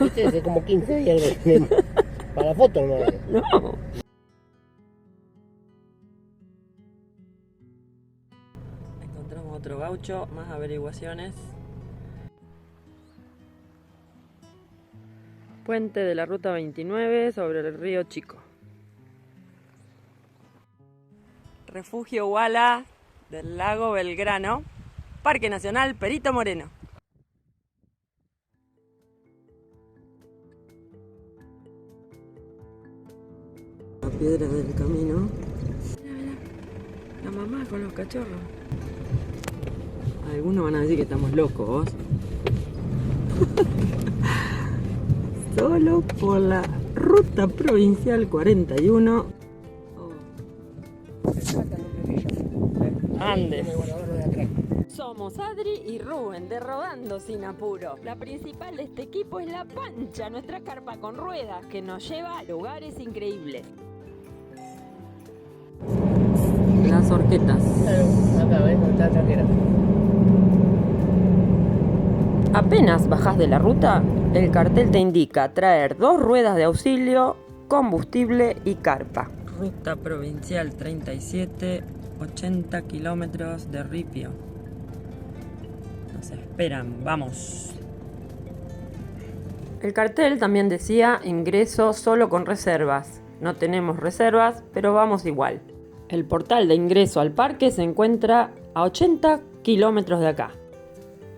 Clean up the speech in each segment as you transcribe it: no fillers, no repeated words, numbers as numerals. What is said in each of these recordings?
Este hace como 15 días que lo tenemos. Para la foto no vale. No. Encontramos otro gaucho, más averiguaciones. Puente de la ruta 29 sobre el río Chico. Refugio Huala del lago Belgrano, Parque Nacional Perito Moreno. La piedra del camino. Mira, mira. La mamá con los cachorros. Algunos van a decir que estamos locos. Solo por la ruta provincial 41. Andes. Somos Adri y Rubén de Rodando Sin Apuro. La principal de este equipo es la Pancha, nuestra carpa con ruedas que nos lleva a lugares increíbles. Las horquetas. Acá, ¿ves? Está la traquera. Apenas bajás de la ruta, el cartel te indica traer 2 ruedas de auxilio, combustible y carpa. Ruta provincial 37, 80 kilómetros de ripio. Nos esperan, vamos. El cartel también decía ingreso solo con reservas. No tenemos reservas, pero vamos igual. El portal de ingreso al parque se encuentra a 80 kilómetros de acá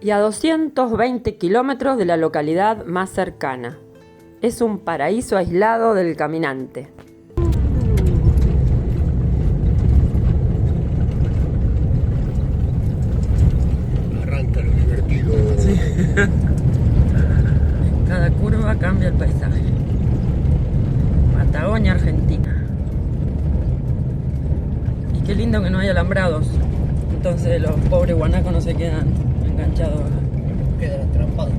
y a 220 kilómetros de la localidad más cercana. Es un paraíso aislado del caminante. Arranca lo divertido. Sí. En cada curva cambia el paisaje. Patagonia, Argentina. Y qué lindo que no hay alambrados. Entonces los pobres guanacos no se quedan enganchados. Quedan atrapados.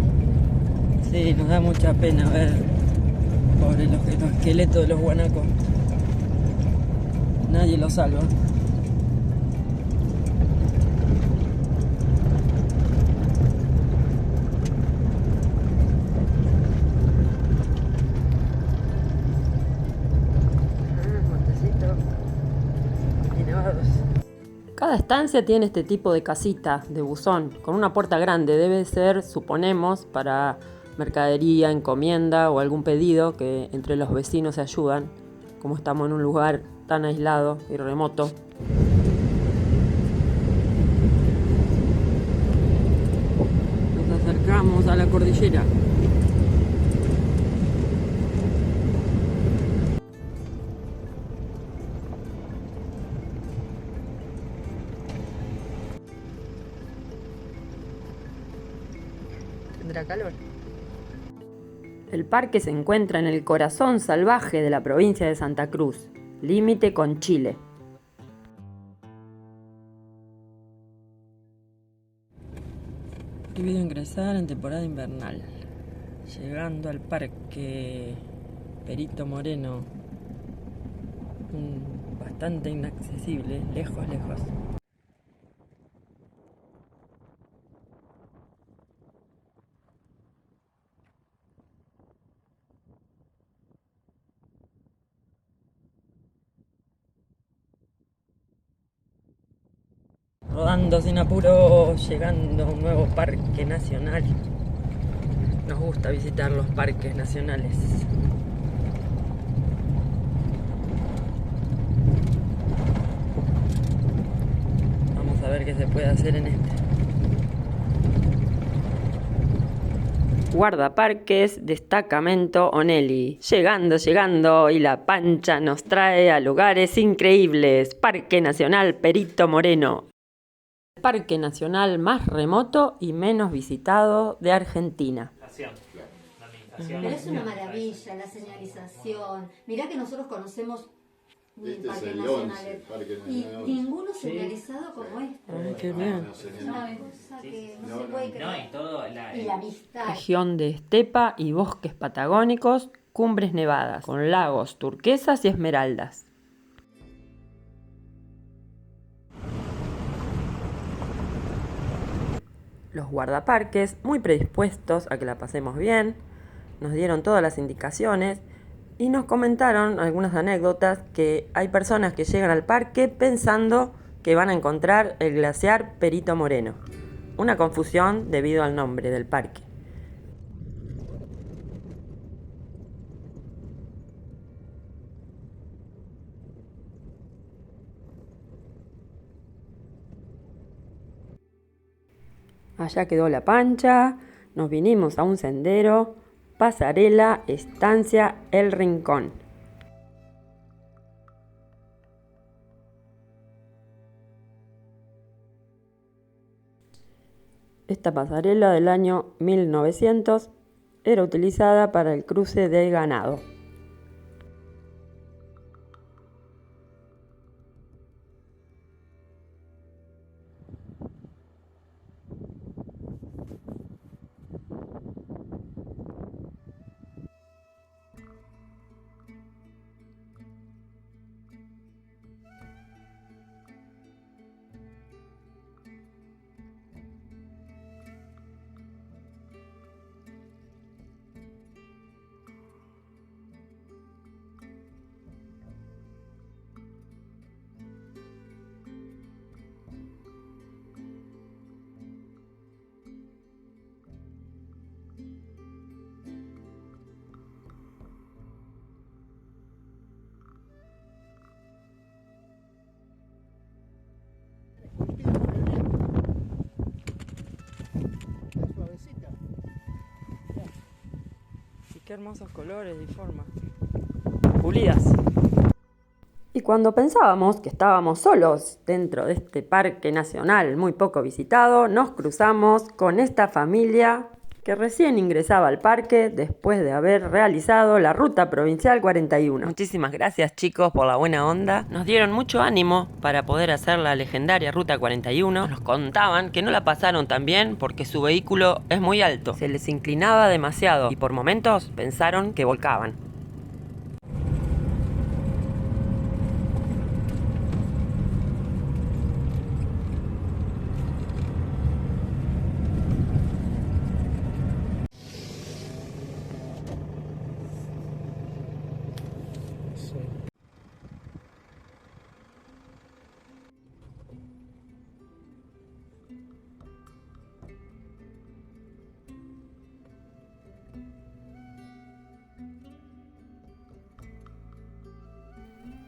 Sí, nos da mucha pena ver pobres los esqueletos de los guanacos. Nadie los salva. Cada estancia tiene este tipo de casita de buzón con una puerta grande. Debe ser, suponemos, para mercadería, encomienda o algún pedido que entre los vecinos se ayudan, como estamos en un lugar tan aislado y remoto. Nos acercamos a la cordillera. ¿Tendrá calor? El parque se encuentra en el corazón salvaje de la provincia de Santa Cruz, límite con Chile. Prohibido ingresar en temporada invernal. Llegando al parque Perito Moreno, bastante inaccesible, lejos. Rodando sin apuro, llegando a un nuevo parque nacional. Nos gusta visitar los parques nacionales. Vamos a ver qué se puede hacer en este. Guardaparques, destacamento Onelli. Llegando y la Pancha nos trae a lugares increíbles. Parque Nacional Perito Moreno. El parque nacional más remoto y menos visitado de Argentina. Pero es una maravilla la señalización. Mirá que nosotros conocemos parques nacionales y ninguno señalizado como este. Ay, qué bien. Es una cosa que no se puede creer. Y la amistad. Región de estepa y bosques patagónicos, cumbres nevadas, con lagos turquesas y esmeraldas. Los guardaparques, muy predispuestos a que la pasemos bien, nos dieron todas las indicaciones y nos comentaron algunas anécdotas que hay personas que llegan al parque pensando que van a encontrar el glaciar Perito Moreno. Una confusión debido al nombre del parque. Allá quedó la pancha, nos vinimos a un sendero, pasarela, estancia El Rincón. Esta pasarela del año 1900 era utilizada para el cruce de ganado. Qué hermosos colores y formas. Pulidas. Y cuando pensábamos que estábamos solos dentro de este parque nacional muy poco visitado, nos cruzamos con esta familia que recién ingresaba al parque después de haber realizado la Ruta Provincial 41. Muchísimas gracias, chicos, por la buena onda. Nos dieron mucho ánimo para poder hacer la legendaria Ruta 41. Nos contaban que no la pasaron tan bien porque su vehículo es muy alto. Se les inclinaba demasiado y por momentos pensaron que volcaban.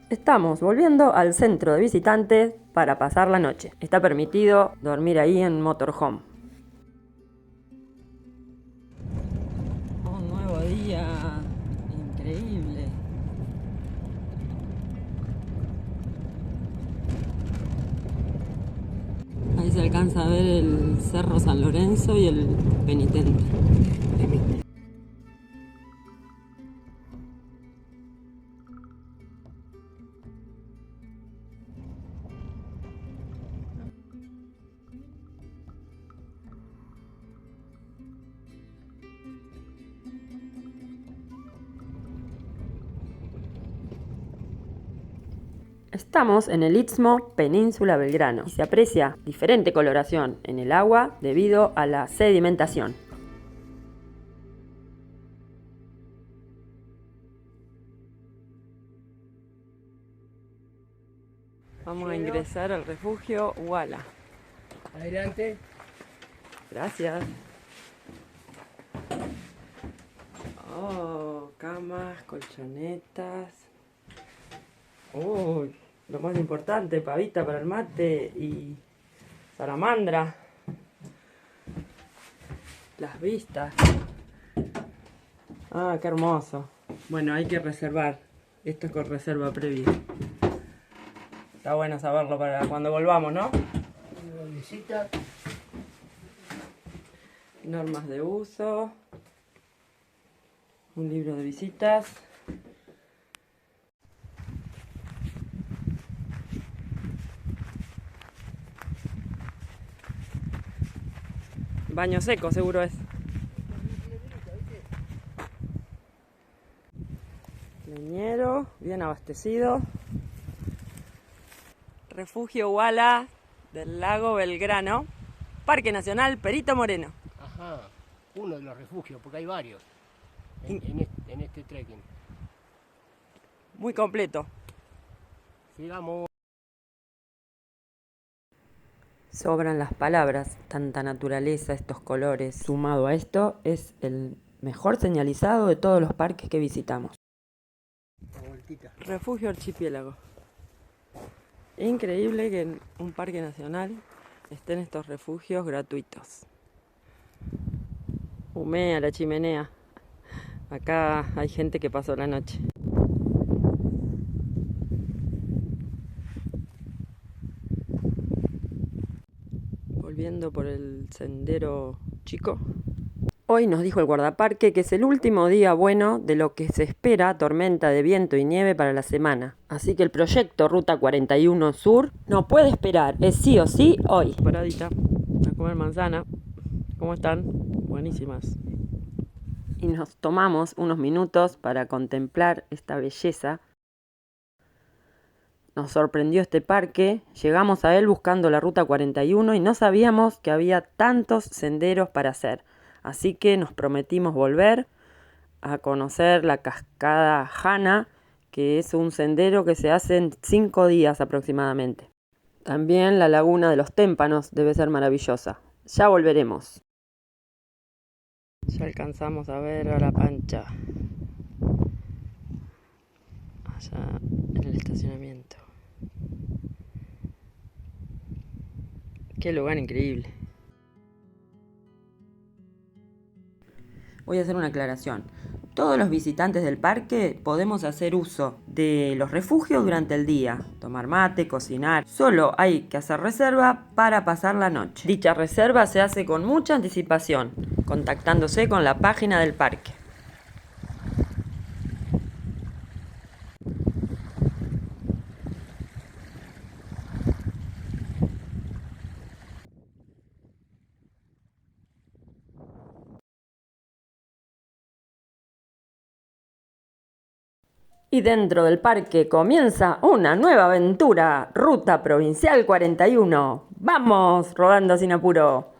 Estamos volviendo al centro de visitantes para pasar la noche. Está permitido dormir ahí en motorhome. Un nuevo día increíble. Ahí se alcanza a ver el Cerro San Lorenzo y el Penitente. Estamos en el Istmo Península Belgrano y se aprecia diferente coloración en el agua debido a la sedimentación. Vamos a ingresar al refugio Uala. Adelante. Gracias. Oh, camas, colchonetas. Uy, lo más importante, pavita para el mate y salamandra. Las vistas. Ah, qué hermoso. Bueno, hay que reservar. Esto es con reserva previa. Está bueno saberlo para cuando volvamos, ¿no? Visita. Normas de uso. Un libro de visitas. Baño seco, seguro es. Leñero, bien abastecido. Refugio Uala del Lago Belgrano. Parque Nacional Perito Moreno. Ajá, uno de los refugios, porque hay varios. en este trekking. Muy completo. Sigamos. Sobran las palabras, tanta naturaleza, estos colores. Sumado a esto, es el mejor señalizado de todos los parques que visitamos. Refugio Archipiélago. Increíble que en un parque nacional estén estos refugios gratuitos. Humea la chimenea. Acá hay gente que pasó la noche. Volviendo por el sendero chico. Hoy nos dijo el guardaparque que es el último día bueno de lo que se espera tormenta de viento y nieve para la semana. Así que el proyecto Ruta 41 Sur no puede esperar, es sí o sí hoy. Paradita a comer manzana. ¿Cómo están? Buenísimas. Y nos tomamos unos minutos para contemplar esta belleza. Nos sorprendió este parque, llegamos a él buscando la Ruta 41 y no sabíamos que había tantos senderos para hacer. Así que nos prometimos volver a conocer la cascada Jana, que es un sendero que se hace en 5 días aproximadamente. También la laguna de los témpanos debe ser maravillosa. Ya volveremos. Ya alcanzamos a ver a la Pancha. Allá en el estacionamiento. Qué lugar increíble. Voy a hacer una aclaración. Todos los visitantes del parque podemos hacer uso de los refugios durante el día, tomar mate, cocinar. Solo hay que hacer reserva para pasar la noche. Dicha reserva se hace con mucha anticipación, contactándose con la página del parque. Y dentro del parque comienza una nueva aventura, Ruta Provincial 41. ¡Vamos! Rodando sin apuro.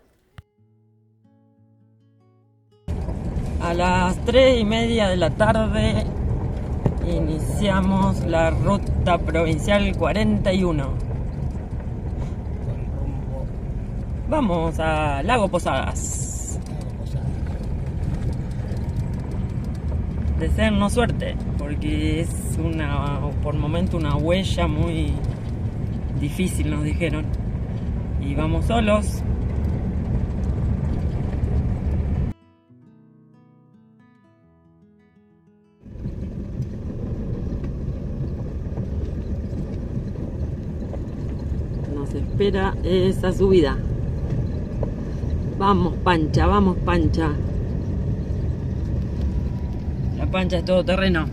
A las 3:30 de la tarde iniciamos la Ruta Provincial 41. Vamos a Lago Posadas. Deseennos suerte, porque es por momento una huella muy difícil, nos dijeron. Y vamos solos. Nos espera esa subida. Vamos, Pancha, vamos, Pancha. La Pancha es todo terreno.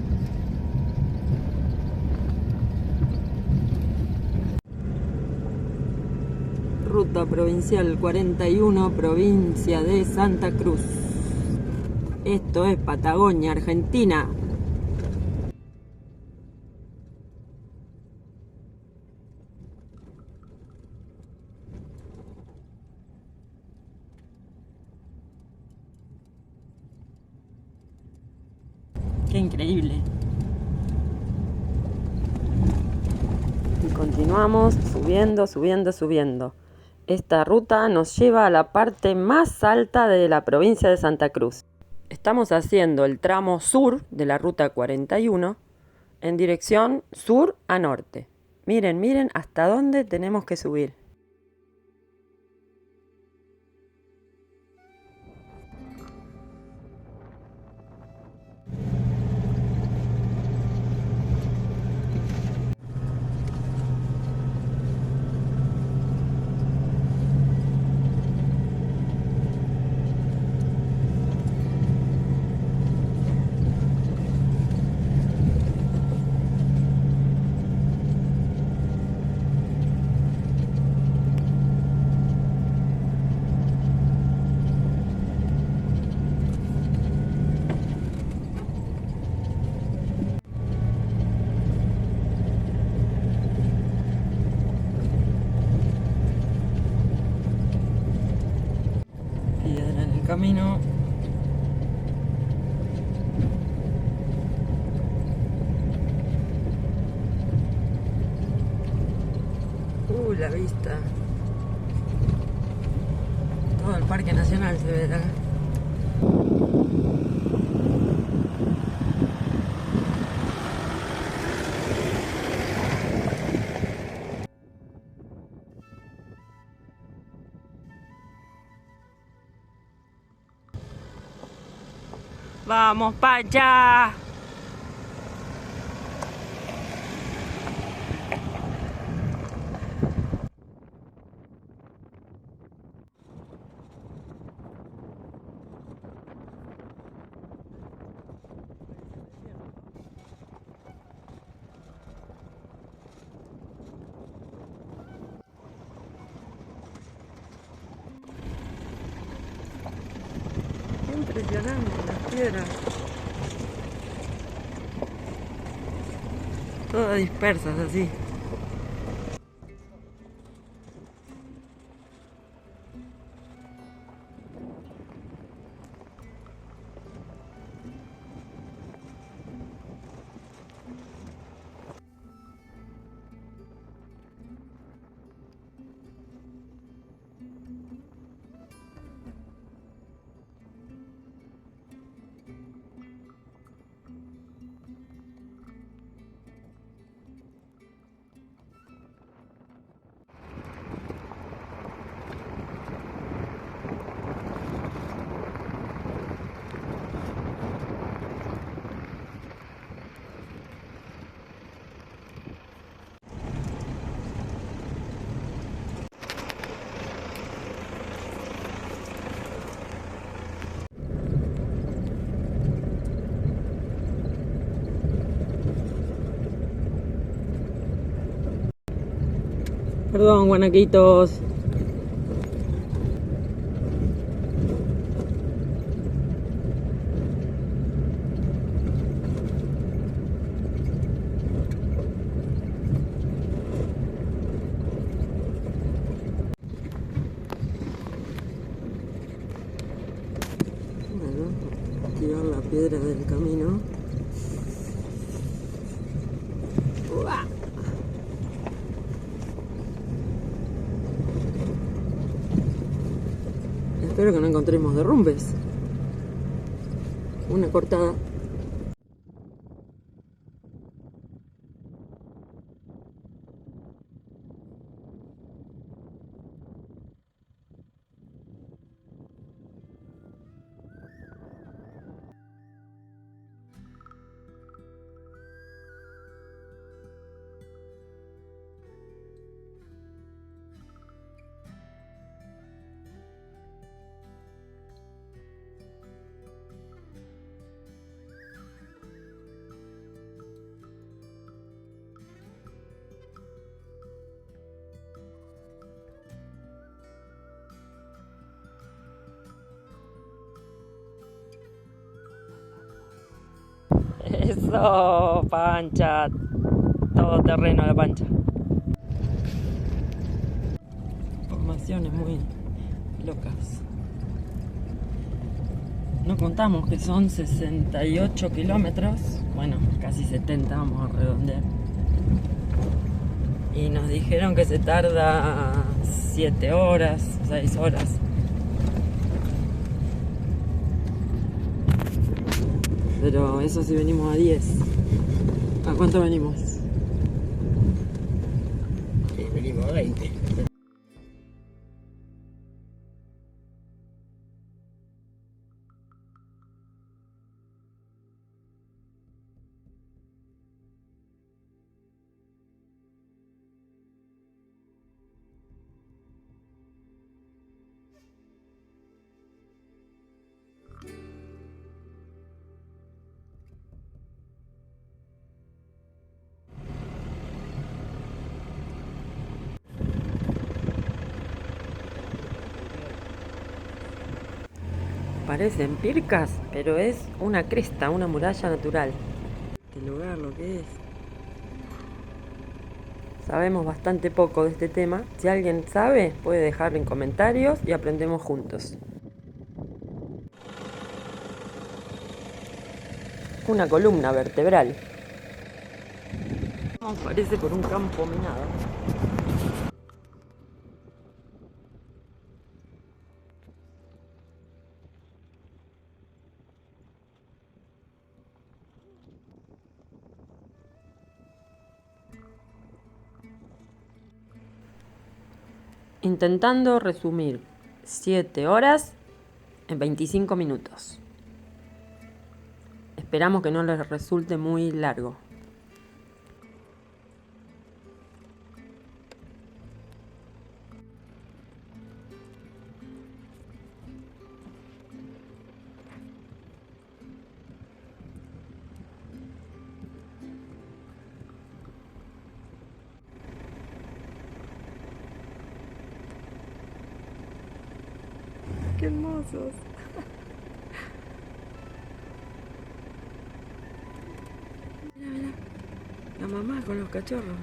Ruta Provincial 41, provincia de Santa Cruz. Esto es Patagonia, Argentina. ¡Qué increíble! Y continuamos subiendo, subiendo, subiendo. Esta ruta nos lleva a la parte más alta de la provincia de Santa Cruz. Estamos haciendo el tramo sur de la Ruta 41 en dirección sur a norte. Miren, miren hasta dónde tenemos que subir. Camino. La vista. Todo el Parque Nacional se ve de acá. ¡Vamos, Pancha! Impresionante las piedras. Todas dispersas así. Perdón, guanaquitos. Bueno, tirar la piedra del camino. ¡Uah! Espero que no encontremos derrumbes. Una cortada. Eso, Pancha. Todo terreno la Pancha. Formaciones muy locas. No contamos que son 68 kilómetros. Bueno, casi 70, vamos a redondear. Y nos dijeron que se tarda 7 horas, 6 horas. Pero eso sí venimos a 10. ¿A cuánto venimos? Venimos a 20. Parecen pircas, pero es una cresta, una muralla natural. Este lugar lo que es. Sabemos bastante poco de este tema. Si alguien sabe, puede dejarlo en comentarios y aprendemos juntos. Una columna vertebral. Parece por un campo minado. intentando resumir 7 horas en 25 minutos. Esperamos que no les resulte muy largo. ¡Qué hermosos! Mira, mira. La mamá con los cachorros.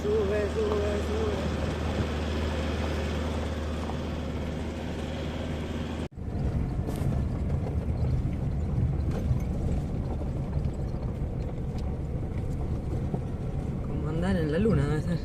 Sube. Como andar en la luna debe ser.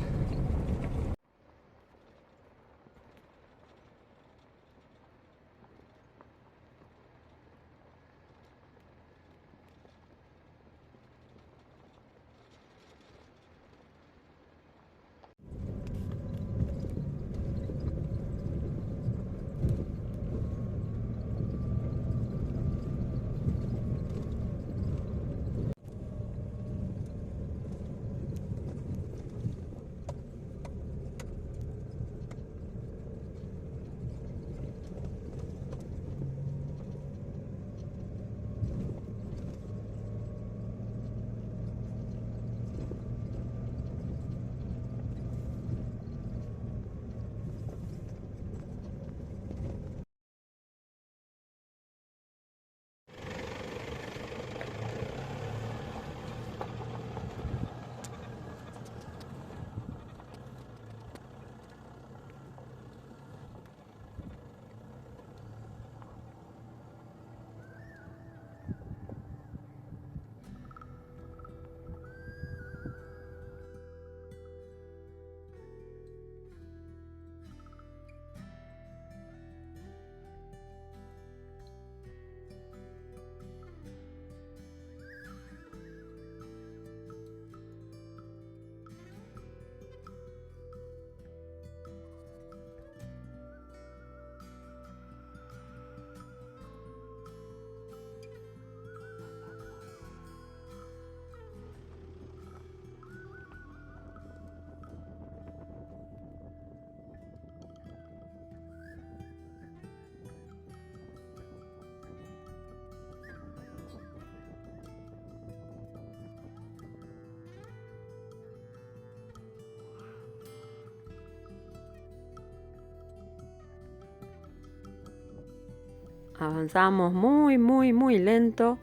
Avanzamos muy lento,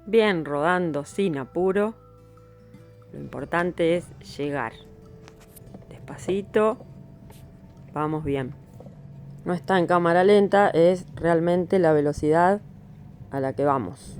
bien rodando sin apuro. Lo importante es llegar. Despacito, vamos bien. No está en cámara lenta, es realmente la velocidad a la que vamos.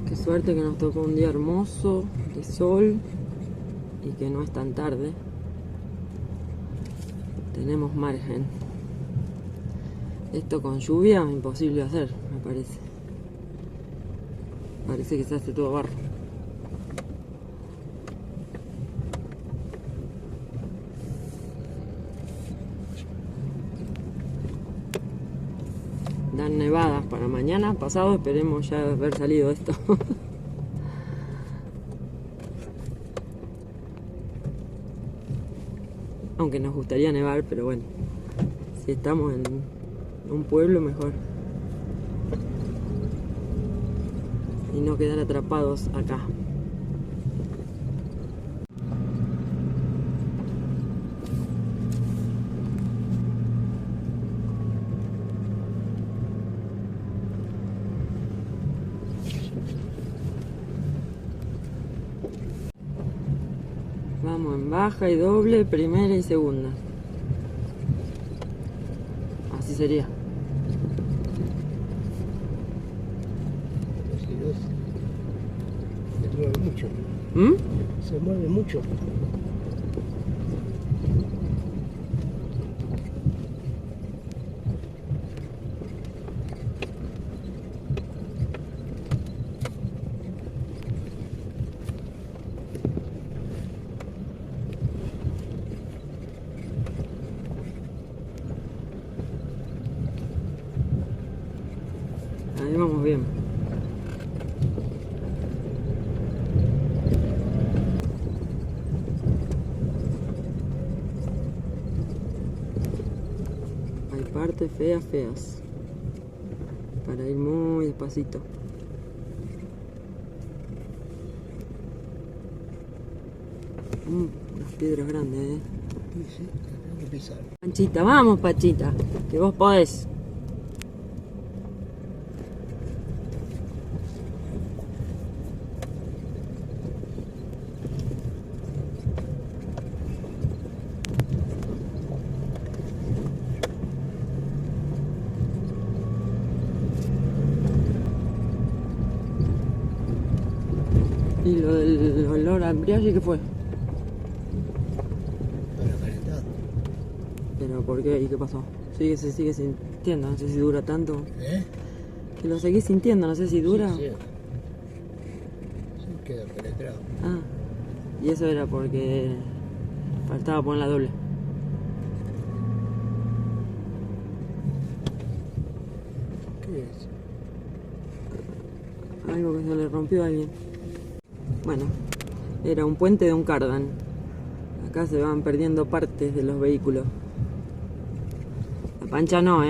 Qué suerte que nos tocó un día hermoso, de sol, y que no es tan tarde. Tenemos margen. Esto con lluvia es imposible de hacer, me parece. Parece que se hace todo barro. Dan nevadas para mañana, pasado, esperemos ya haber salido esto. Aunque nos gustaría nevar, pero bueno, si estamos en un pueblo mejor. Y no quedar atrapados acá. Vamos en baja y doble, primera y segunda. Así sería. Se mueve mucho. Se mueve mucho. Ahí vamos bien. Hay partes feas. Para ir muy despacito. Unas piedras grandes, Sí, tengo que pisar. Panchita, vamos Panchita, que vos podés. ¿Y lo del olor a embriague qué fue? Para calentado. ¿Pero por qué? ¿Y qué pasó? Se sigue sintiendo, no sé si dura tanto. Que lo seguís sintiendo, no sé si dura. Sí, queda penetrado. Ah, y eso era porque faltaba poner la doble. ¿Qué es? Algo que se le rompió a alguien. Bueno, era un puente de un cardan. Acá se van perdiendo partes de los vehículos. La Pancha no,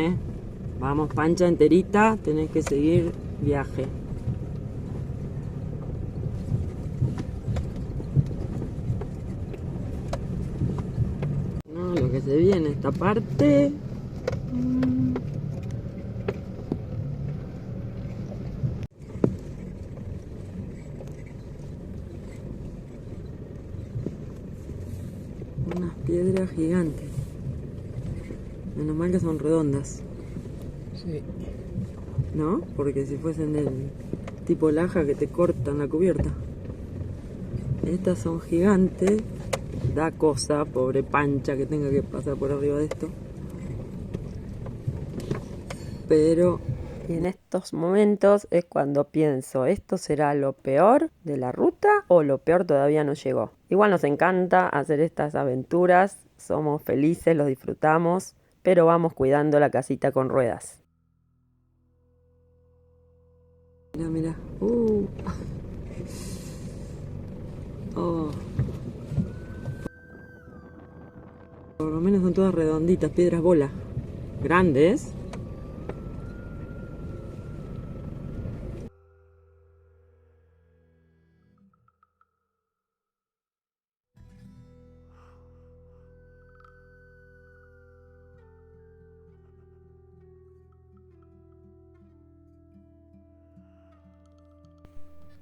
Vamos, Pancha enterita, tenés que seguir viaje. No, lo que se viene esta parte. Unas piedras gigantes. Menos mal que son redondas. Sí. ¿No? Porque si fuesen del tipo laja que te cortan la cubierta. Estas son gigantes. Da cosa, pobre Pancha, que tenga que pasar por arriba de esto. Pero y en estos momentos es cuando pienso, ¿esto será lo peor de la ruta o lo peor todavía no llegó? Igual nos encanta hacer estas aventuras, somos felices, los disfrutamos, pero vamos cuidando la casita con ruedas. Mira. Oh. Por lo menos son todas redonditas, piedras bola. Grandes.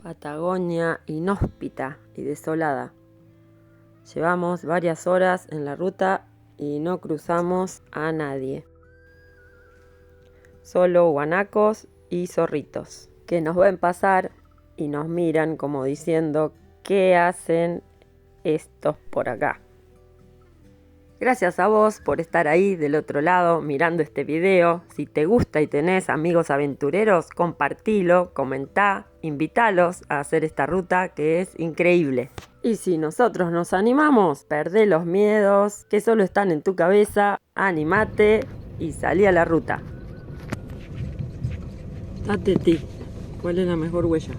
Patagonia inhóspita y desolada. Llevamos varias horas en la ruta y no cruzamos a nadie. Solo guanacos y zorritos que nos ven pasar y nos miran como diciendo, ¿qué hacen estos por acá? Gracias a vos por estar ahí del otro lado mirando este video. Si te gusta y tenés amigos aventureros, compartilo, comentá, invítalos a hacer esta ruta que es increíble. Y si nosotros nos animamos, perdé los miedos que solo están en tu cabeza, animate y salí a la ruta. Date ti, ¿cuál es la mejor huella?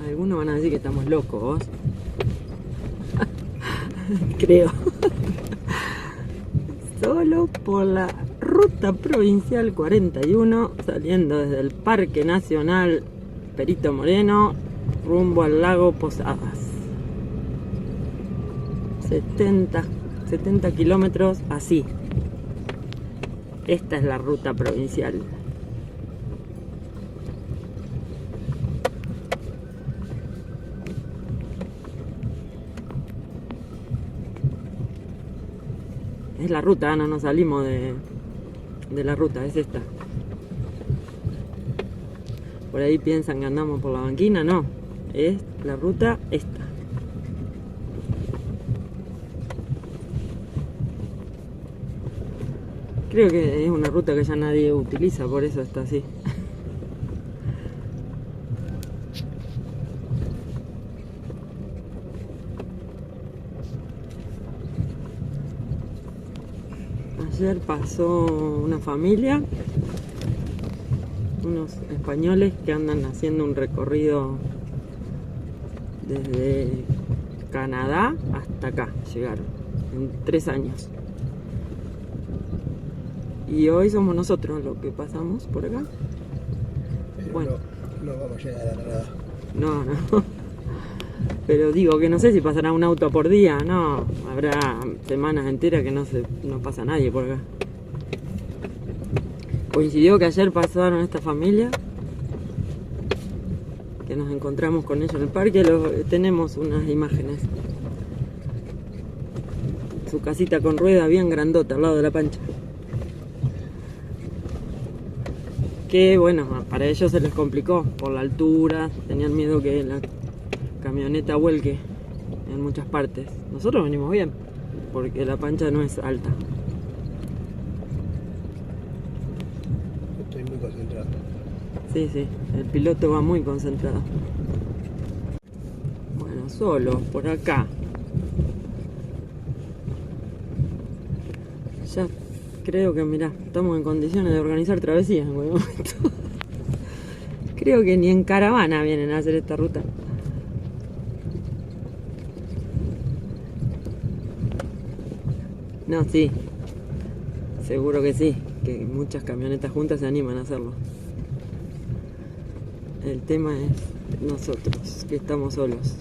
Algunos van a decir que estamos locos. Creo. Solo por la ruta provincial 41, saliendo desde el Parque Nacional Perito Moreno, rumbo al lago Posadas. 70 kilómetros así. Esta es la ruta provincial. Es la ruta, no nos salimos de la ruta, es esta. Por ahí piensan que andamos por la banquina, no. Es la ruta esta. Creo que es una ruta que ya nadie utiliza, por eso está así. Ayer pasó una familia, unos españoles que andan haciendo un recorrido desde Canadá hasta acá, llegaron en 3 años. Y hoy somos nosotros los que pasamos por acá. Pero bueno, no vamos a llegar a nada. No. Pero digo que no sé si pasará un auto por día, no. Habrá semanas enteras que no pasa nadie por acá. Coincidió que ayer pasaron esta familia, que nos encontramos con ellos en el parque. Tenemos unas imágenes. Su casita con rueda bien grandota al lado de la pancha. Que bueno, para ellos se les complicó por la altura, tenían miedo que la camioneta vuelque en muchas partes. Nosotros venimos bien, porque la pancha no es alta. Estoy muy concentrado. Sí, el piloto va muy concentrado. Bueno, solo por acá. Ya creo que, mirá, estamos en condiciones de organizar travesías en algún momento. Creo que ni en caravana vienen a hacer esta ruta. No, sí. Seguro que sí. Que muchas camionetas juntas se animan a hacerlo. El tema es nosotros, que estamos solos.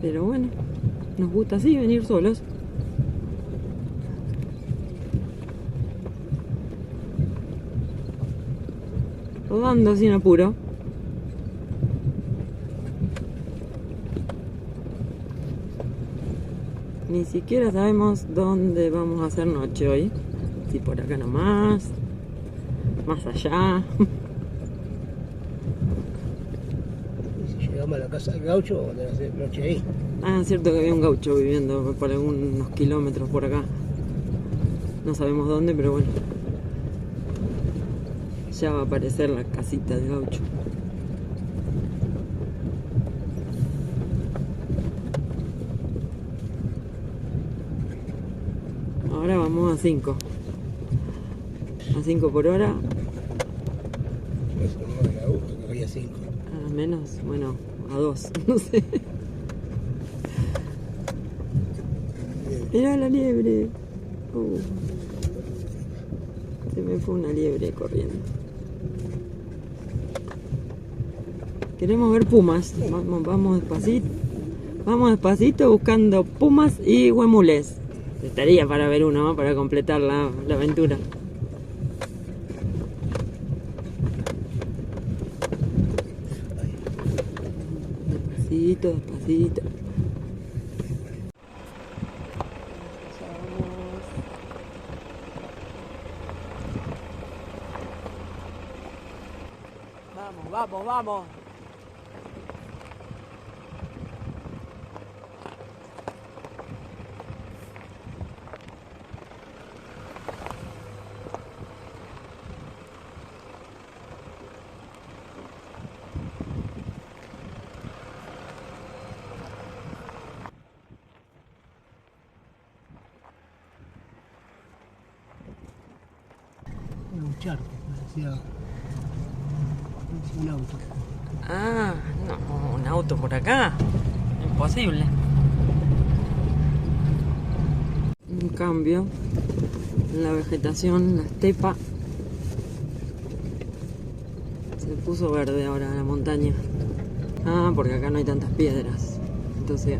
Pero bueno, nos gusta así venir solos. Rodando sin apuro. Ni siquiera sabemos dónde vamos a hacer noche hoy. Si por acá nomás, más allá. Llegamos a la casa del gaucho, vamos a tener que hacer noche ahí. Ah, es cierto que había un gaucho viviendo por algunos kilómetros por acá. No sabemos dónde, pero bueno. Ya va a aparecer la casita del gaucho. Ahora vamos a 5. A 5 por hora. Pues no me gusta que vaya 5. A menos, bueno, a 2, no sé. Mirá la liebre. Se me fue una liebre corriendo. Queremos ver pumas. Vamos despacito. Vamos despacito buscando pumas y huemules. Estaría para ver uno, ¿no? Para completar la aventura. Despacito, despacito. Vamos, vamos, vamos. Un charco, parecía un auto. Ah, no, un auto por acá. Imposible. Un cambio en la vegetación, la estepa. Se puso verde ahora la montaña. Ah, porque acá no hay tantas piedras. Entonces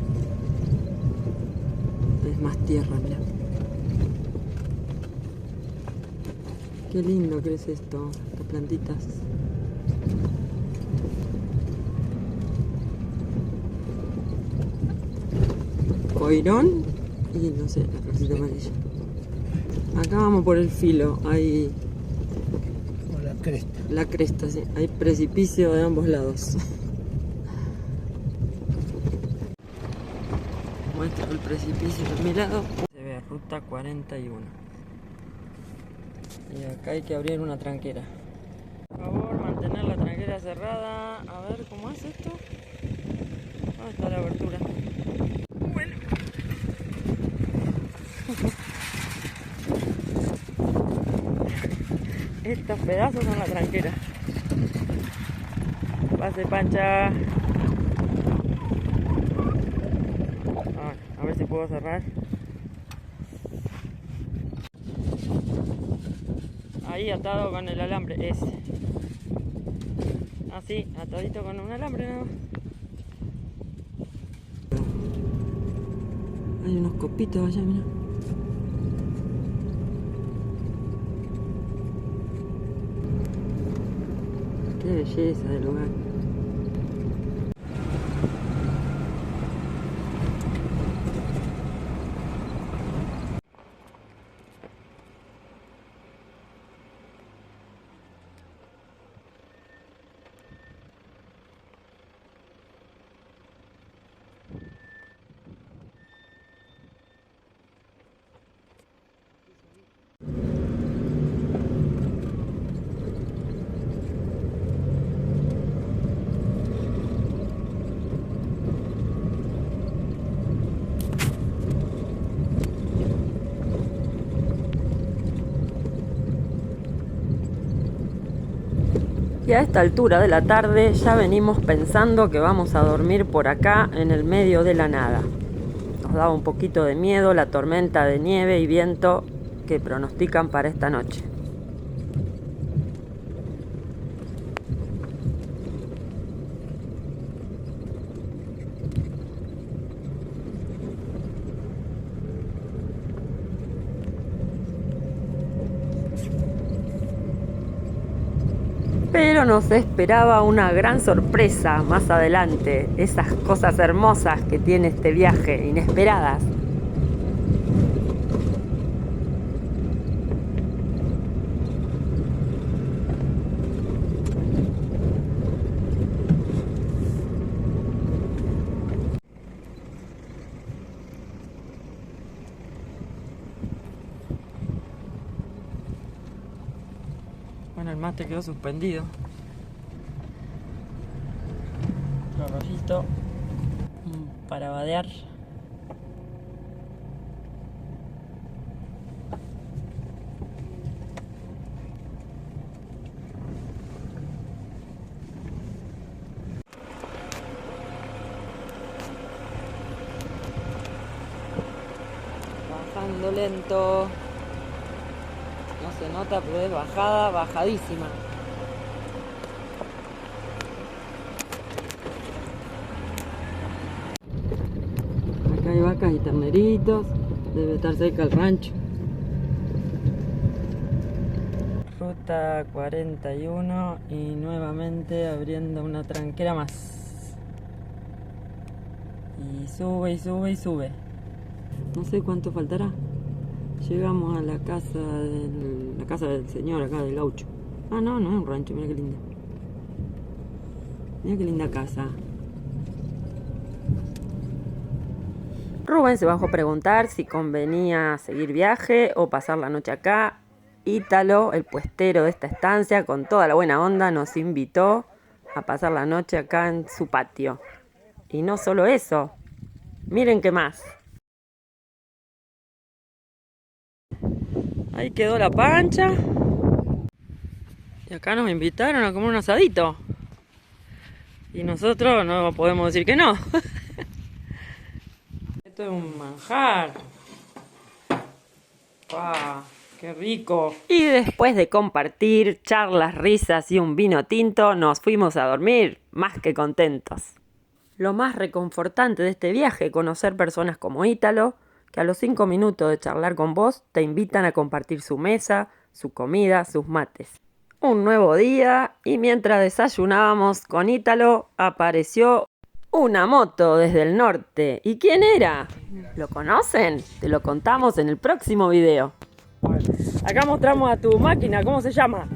es más tierra, mira. Qué lindo que es esto, estas plantitas. Coirón y no sé, la florcita amarilla. Acá vamos por el filo, hay... Por la cresta. La cresta, sí. Hay precipicio de ambos lados. Muestro el precipicio de mi lado. Se ve ruta 41. Y acá hay que abrir una tranquera. Por favor, mantener la tranquera cerrada. A ver, ¿cómo es esto? ¿Dónde está la abertura? Bueno. Estos pedazos son la tranquera. Pase, Pancha. A ver si puedo cerrar. Ahí atado con el alambre, ese. Así, atadito con un alambre, ¿no? Hay unos copitos allá, mira. Qué belleza de lugar. Y a esta altura de la tarde ya venimos pensando que vamos a dormir por acá en el medio de la nada. Nos daba un poquito de miedo la tormenta de nieve y viento que pronostican para esta noche. Pero nos esperaba una gran sorpresa más adelante, esas cosas hermosas que tiene este viaje, inesperadas. Bueno, el mate quedó suspendido. Otro rollito para vadear. Bajando lento. No se nota, pero es bajada, bajadísima. hay vacas y terneritos. Debe estar cerca el rancho. Ruta 41 y nuevamente abriendo una tranquera más. Y sube y sube y sube. No sé cuánto faltará. Llegamos a la casa del señor acá del gaucho. Ah, no, no es un rancho, mira qué lindo. Mira qué linda casa. Rubén se bajó a preguntar si convenía seguir viaje o pasar la noche acá. Ítalo, el puestero de esta estancia, con toda la buena onda, nos invitó a pasar la noche acá en su patio. Y no solo eso, miren qué más. Ahí quedó la pancha. Y acá nos invitaron a comer un asadito. Y nosotros no podemos decir que no. Esto es un manjar. ¡Wow! ¡Qué rico! Y después de compartir charlas, risas y un vino tinto, nos fuimos a dormir, más que contentos. Lo más reconfortante de este viaje, conocer personas como Ítalo, que a los 5 minutos de charlar con vos, te invitan a compartir su mesa, su comida, sus mates. Un nuevo día, y mientras desayunábamos con Ítalo, apareció una moto desde el norte. ¿Y quién era? ¿Lo conocen? Te lo contamos en el próximo video. Acá mostramos a tu máquina, ¿cómo se llama?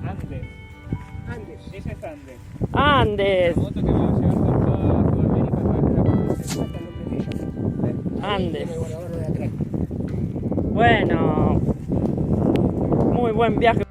Andes, ese es Andes. Andes. La moto que va a llevar por toda Sudamérica para Andes. Bueno, muy buen viaje.